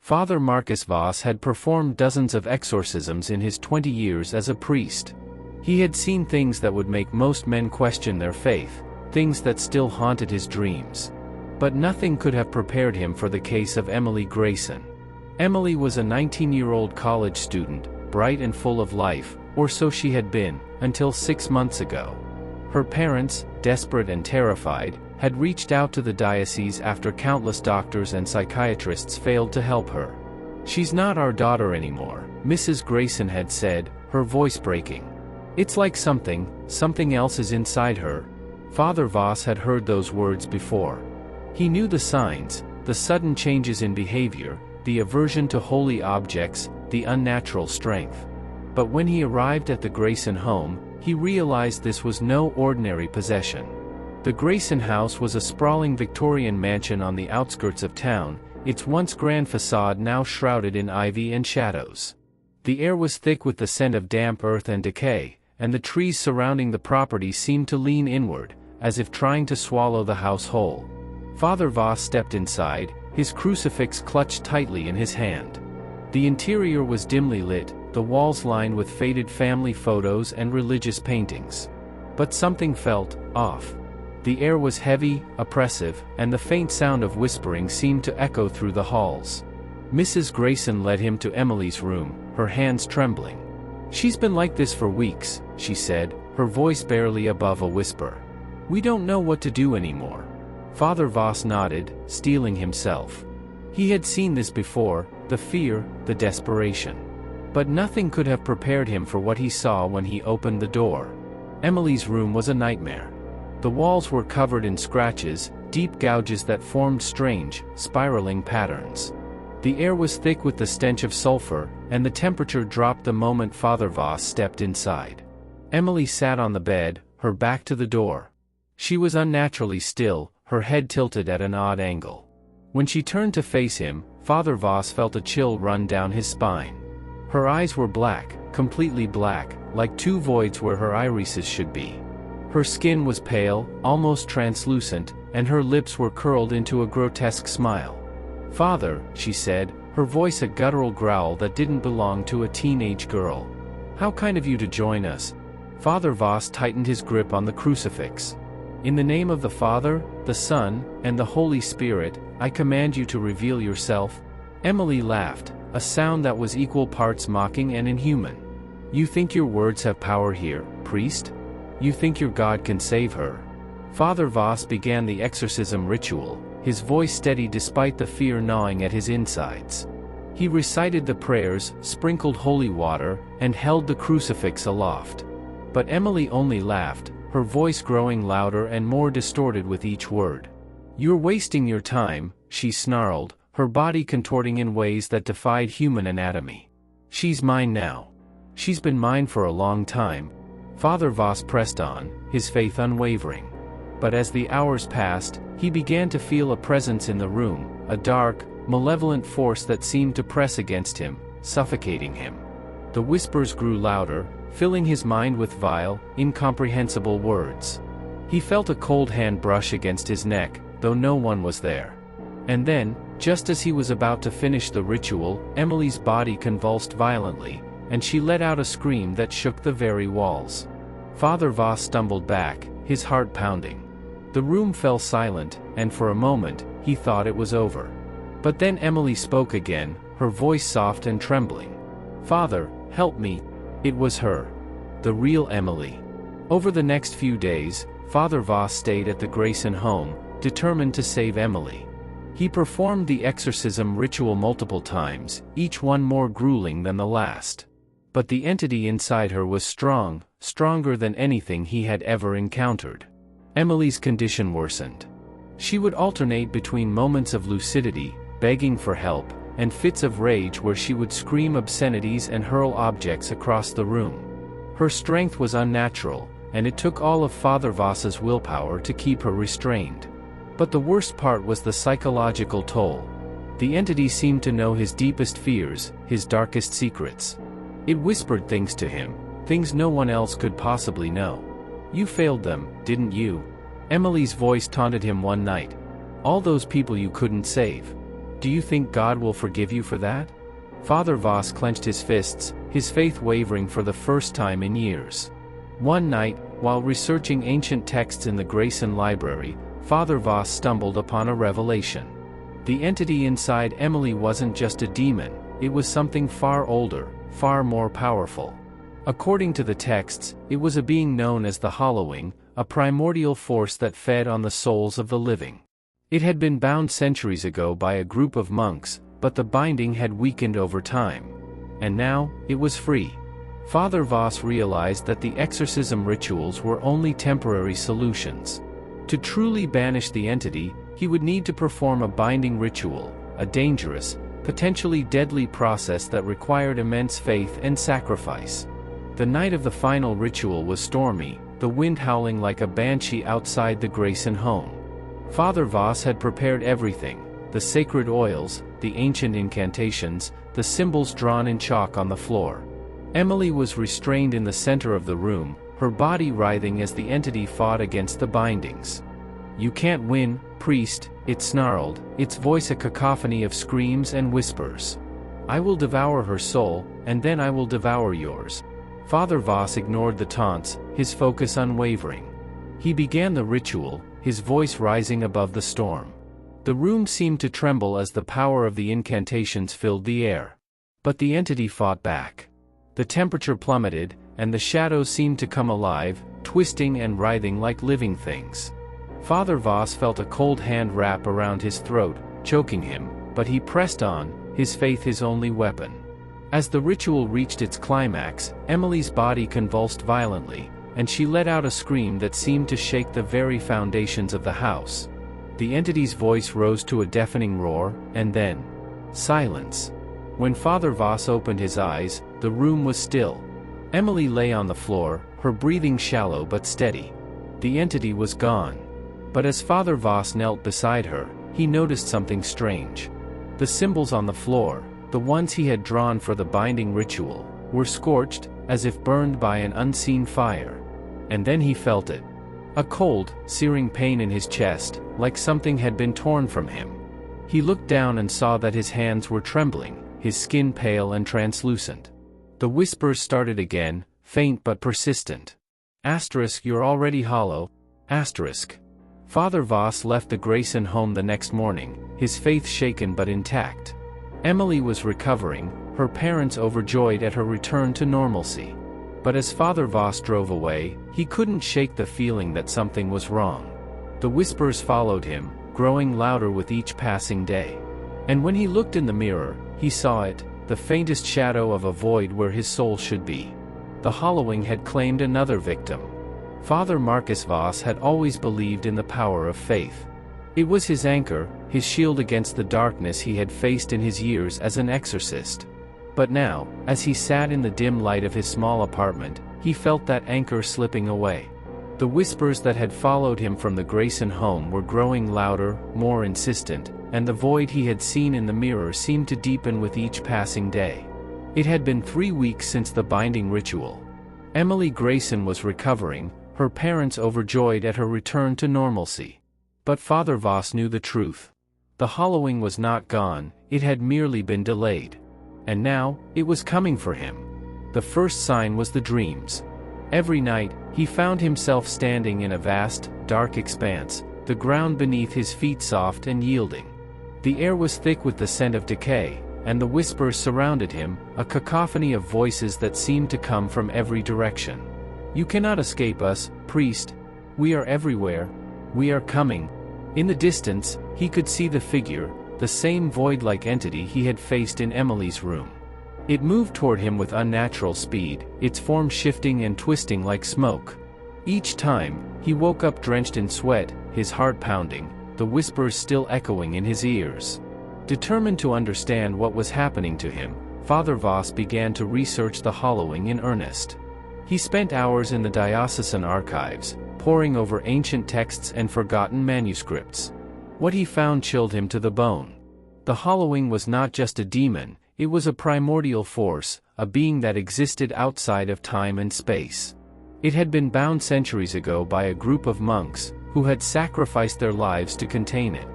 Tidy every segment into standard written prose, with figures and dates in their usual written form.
Father Marcus Voss had performed dozens of exorcisms in his 20 years as a priest. He had seen things that would make most men question their faith, things that still haunted his dreams. But nothing could have prepared him for the case of Emily Grayson. Emily was a 19-year-old college student, bright and full of life, or so she had been, until 6 months ago. Her parents, desperate and terrified, had reached out to the diocese after countless doctors and psychiatrists failed to help her. "She's not our daughter anymore," Mrs. Grayson had said, her voice breaking. "It's like something else is inside her." Father Voss had heard those words before. He knew the signs, the sudden changes in behavior, the aversion to holy objects, the unnatural strength. But when he arrived at the Grayson home, he realized this was no ordinary possession. The Grayson house was a sprawling Victorian mansion on the outskirts of town, its once grand facade now shrouded in ivy and shadows. The air was thick with the scent of damp earth and decay, and the trees surrounding the property seemed to lean inward, as if trying to swallow the house whole. Father Voss stepped inside, his crucifix clutched tightly in his hand. The interior was dimly lit, the walls lined with faded family photos and religious paintings. But something felt off. The air was heavy, oppressive, and the faint sound of whispering seemed to echo through the halls. Mrs. Grayson led him to Emily's room, her hands trembling. "She's been like this for weeks," she said, her voice barely above a whisper. "We don't know what to do anymore." Father Voss nodded, steeling himself. He had seen this before, the fear, the desperation. But nothing could have prepared him for what he saw when he opened the door. Emily's room was a nightmare. The walls were covered in scratches, deep gouges that formed strange, spiraling patterns. The air was thick with the stench of sulfur, and the temperature dropped the moment Father Voss stepped inside. Emily sat on the bed, her back to the door. She was unnaturally still, her head tilted at an odd angle. When she turned to face him, Father Voss felt a chill run down his spine. Her eyes were black, completely black, like two voids where her irises should be. Her skin was pale, almost translucent, and her lips were curled into a grotesque smile. "Father," she said, her voice a guttural growl that didn't belong to a teenage girl. "How kind of you to join us." Father Voss tightened his grip on the crucifix. "In the name of the Father, the Son, and the Holy Spirit, I command you to reveal yourself." Emily laughed, a sound that was equal parts mocking and inhuman. "You think your words have power here, priest? You think your God can save her?" Father Voss began the exorcism ritual, his voice steady despite the fear gnawing at his insides. He recited the prayers, sprinkled holy water, and held the crucifix aloft. But Emily only laughed, her voice growing louder and more distorted with each word. "You're wasting your time," she snarled, her body contorting in ways that defied human anatomy. "She's mine now. She's been mine for a long time." Father Voss pressed on, his faith unwavering. But as the hours passed, he began to feel a presence in the room, a dark, malevolent force that seemed to press against him, suffocating him. The whispers grew louder, filling his mind with vile, incomprehensible words. He felt a cold hand brush against his neck, though no one was there. And then, just as he was about to finish the ritual, Emily's body convulsed violently, and she let out a scream that shook the very walls. Father Voss stumbled back, his heart pounding. The room fell silent, and for a moment, he thought it was over. But then Emily spoke again, her voice soft and trembling. "Father, help me." It was her. The real Emily. Over the next few days, Father Voss stayed at the Grayson home, determined to save Emily. He performed the exorcism ritual multiple times, each one more grueling than the last. But the entity inside her was strong, stronger than anything he had ever encountered. Emily's condition worsened. She would alternate between moments of lucidity, begging for help, and fits of rage where she would scream obscenities and hurl objects across the room. Her strength was unnatural, and it took all of Father Voss's willpower to keep her restrained. But the worst part was the psychological toll. The entity seemed to know his deepest fears, his darkest secrets. It whispered things to him, things no one else could possibly know. "You failed them, didn't you?" Emily's voice taunted him one night. "All those people you couldn't save. Do you think God will forgive you for that? Father Voss clenched his fists, his faith wavering for the first time in years. One night, while researching ancient texts in the Grayson Library, Father Voss stumbled upon a revelation. The entity inside Emily wasn't just a demon, it was something far older, far more powerful. According to the texts, it was a being known as the Hollowing, a primordial force that fed on the souls of the living. It had been bound centuries ago by a group of monks, but the binding had weakened over time. And now, it was free. Father Voss realized that the exorcism rituals were only temporary solutions. To truly banish the entity, he would need to perform a binding ritual, a dangerous, potentially deadly process that required immense faith and sacrifice. The night of the final ritual was stormy, the wind howling like a banshee outside the Grayson home. Father Voss had prepared everything: the sacred oils, the ancient incantations, the symbols drawn in chalk on the floor. Emily was restrained in the center of the room, her body writhing as the entity fought against the bindings. "You can't win, priest," it snarled, its voice a cacophony of screams and whispers. "I will devour her soul, and then I will devour yours." Father Voss ignored the taunts, his focus unwavering. He began the ritual, his voice rising above the storm. The room seemed to tremble as the power of the incantations filled the air. But the entity fought back. The temperature plummeted, and the shadows seemed to come alive, twisting and writhing like living things. Father Voss felt a cold hand wrap around his throat, choking him, but he pressed on, his faith his only weapon. As the ritual reached its climax, Emily's body convulsed violently, and she let out a scream that seemed to shake the very foundations of the house. The entity's voice rose to a deafening roar, and then silence. When Father Voss opened his eyes, the room was still. Emily lay on the floor, her breathing shallow but steady. The entity was gone. But as Father Voss knelt beside her, he noticed something strange. The symbols on the floor, the ones he had drawn for the binding ritual, were scorched, as if burned by an unseen fire. And then he felt it. A cold, searing pain in his chest, like something had been torn from him. He looked down and saw that his hands were trembling, his skin pale and translucent. The whispers started again, faint but persistent. Asterisk, "You're already hollow." Asterisk. Father Voss left the Grayson home the next morning, his faith shaken but intact. Emily was recovering, her parents overjoyed at her return to normalcy. But as Father Voss drove away, he couldn't shake the feeling that something was wrong. The whispers followed him, growing louder with each passing day. And when he looked in the mirror, he saw it, the faintest shadow of a void where his soul should be. The Hollowing had claimed another victim. Father Marcus Voss had always believed in the power of faith. It was his anchor, his shield against the darkness he had faced in his years as an exorcist. But now, as he sat in the dim light of his small apartment, he felt that anchor slipping away. The whispers that had followed him from the Grayson home were growing louder, more insistent, and the void he had seen in the mirror seemed to deepen with each passing day. It had been 3 weeks since the binding ritual. Emily Grayson was recovering, her parents overjoyed at her return to normalcy. But Father Voss knew the truth. The Hollowing was not gone, it had merely been delayed. And now, it was coming for him. The first sign was the dreams. Every night, he found himself standing in a vast, dark expanse, the ground beneath his feet soft and yielding. The air was thick with the scent of decay, and the whispers surrounded him, a cacophony of voices that seemed to come from every direction. "You cannot escape us, priest. We are everywhere. We are coming." In the distance, he could see the figure, the same void-like entity he had faced in Emily's room. It moved toward him with unnatural speed, its form shifting and twisting like smoke. Each time, he woke up drenched in sweat, his heart pounding, the whispers still echoing in his ears. Determined to understand what was happening to him, Father Voss began to research the Hollowing in earnest. He spent hours in the diocesan archives, poring over ancient texts and forgotten manuscripts. What he found chilled him to the bone. The Hollowing was not just a demon, it was a primordial force, a being that existed outside of time and space. It had been bound centuries ago by a group of monks, who had sacrificed their lives to contain it.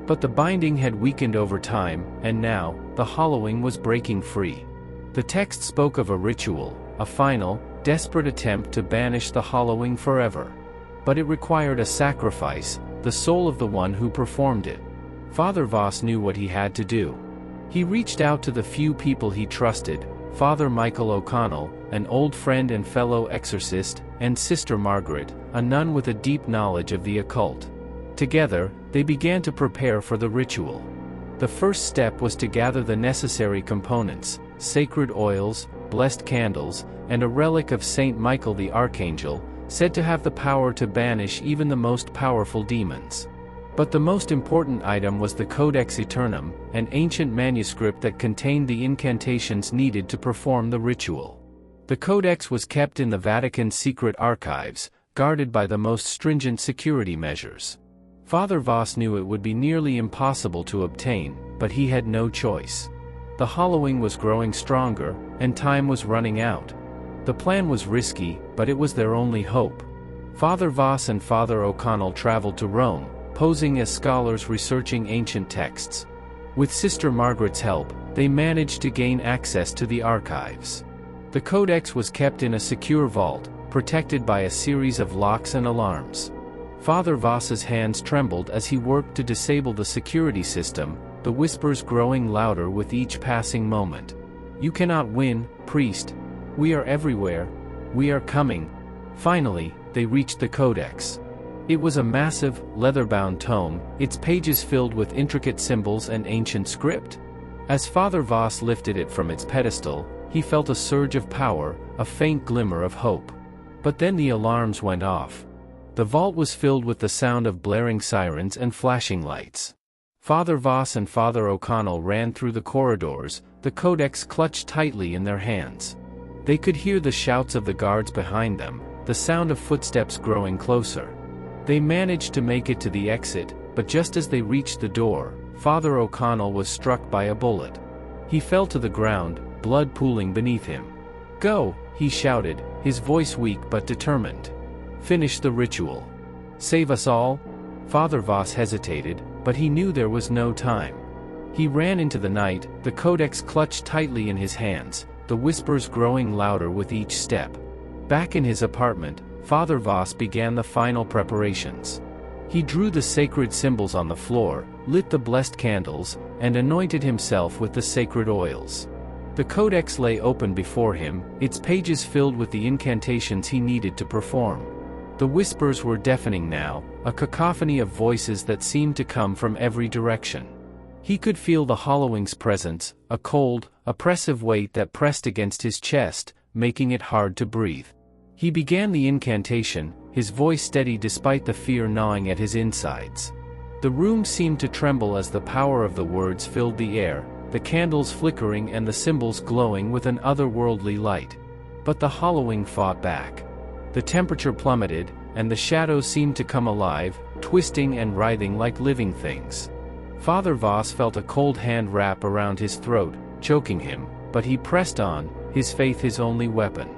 But the binding had weakened over time, and now, the hollowing was breaking free. The text spoke of a ritual, a final, desperate attempt to banish the hollowing forever. But it required a sacrifice, the soul of the one who performed it. Father Voss knew what he had to do. He reached out to the few people he trusted, Father Michael O'Connell, an old friend and fellow exorcist, and Sister Margaret, a nun with a deep knowledge of the occult. Together, they began to prepare for the ritual. The first step was to gather the necessary components: sacred oils, blessed candles, and a relic of Saint Michael the Archangel, said to have the power to banish even the most powerful demons. But the most important item was the Codex Aeternum, an ancient manuscript that contained the incantations needed to perform the ritual. The Codex was kept in the Vatican's secret archives, guarded by the most stringent security measures. Father Voss knew it would be nearly impossible to obtain, but he had no choice. The hollowing was growing stronger, and time was running out. The plan was risky, but it was their only hope. Father Voss and Father O'Connell traveled to Rome, posing as scholars researching ancient texts. With Sister Margaret's help, they managed to gain access to the archives. The Codex was kept in a secure vault, protected by a series of locks and alarms. Father Voss's hands trembled as he worked to disable the security system, the whispers growing louder with each passing moment. "You cannot win, priest. We are everywhere. We are coming." Finally, they reached the Codex. It was a massive, leather-bound tome, its pages filled with intricate symbols and ancient script. As Father Voss lifted it from its pedestal, he felt a surge of power, a faint glimmer of hope. But then the alarms went off. The vault was filled with the sound of blaring sirens and flashing lights. Father Voss and Father O'Connell ran through the corridors, the Codex clutched tightly in their hands. They could hear the shouts of the guards behind them, the sound of footsteps growing closer. They managed to make it to the exit, but just as they reached the door, Father O'Connell was struck by a bullet. He fell to the ground, blood pooling beneath him. "Go!" he shouted, his voice weak but determined. "Finish the ritual. Save us all." Father Voss hesitated, but he knew there was no time. He ran into the night, the Codex clutched tightly in his hands, the whispers growing louder with each step. Back in his apartment, Father Voss began the final preparations. He drew the sacred symbols on the floor, lit the blessed candles, and anointed himself with the sacred oils. The Codex lay open before him, its pages filled with the incantations he needed to perform. The whispers were deafening now, a cacophony of voices that seemed to come from every direction. He could feel the hollowing's presence, a cold, oppressive weight that pressed against his chest, making it hard to breathe. He began the incantation, his voice steady despite the fear gnawing at his insides. The room seemed to tremble as the power of the words filled the air, the candles flickering and the symbols glowing with an otherworldly light. But the hollowing fought back. The temperature plummeted, and the shadows seemed to come alive, twisting and writhing like living things. Father Voss felt a cold hand wrap around his throat, choking him, but he pressed on, his faith his only weapon.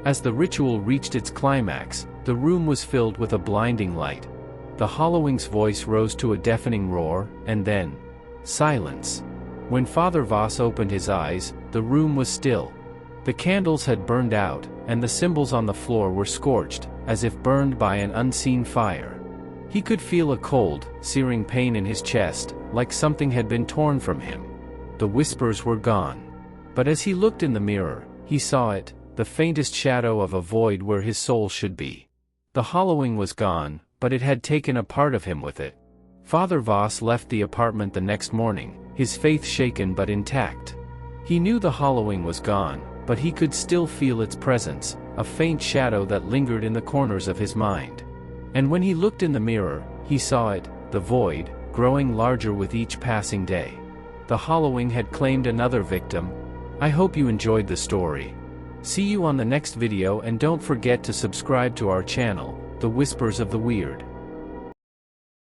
As the ritual reached its climax, the room was filled with a blinding light. The hollowing's voice rose to a deafening roar, and then silence. When Father Voss opened his eyes, the room was still. The candles had burned out, and the symbols on the floor were scorched, as if burned by an unseen fire. He could feel a cold, searing pain in his chest, like something had been torn from him. The whispers were gone. But as he looked in the mirror, he saw it, the faintest shadow of a void where his soul should be. The hollowing was gone, but it had taken a part of him with it. Father Voss left the apartment the next morning, his faith shaken but intact. He knew the hollowing was gone, but he could still feel its presence, a faint shadow that lingered in the corners of his mind. And when he looked in the mirror, he saw it, the void, growing larger with each passing day. The hollowing had claimed another victim. I hope you enjoyed the story. See you on the next video, and don't forget to subscribe to our channel, The Whispers of the Weird.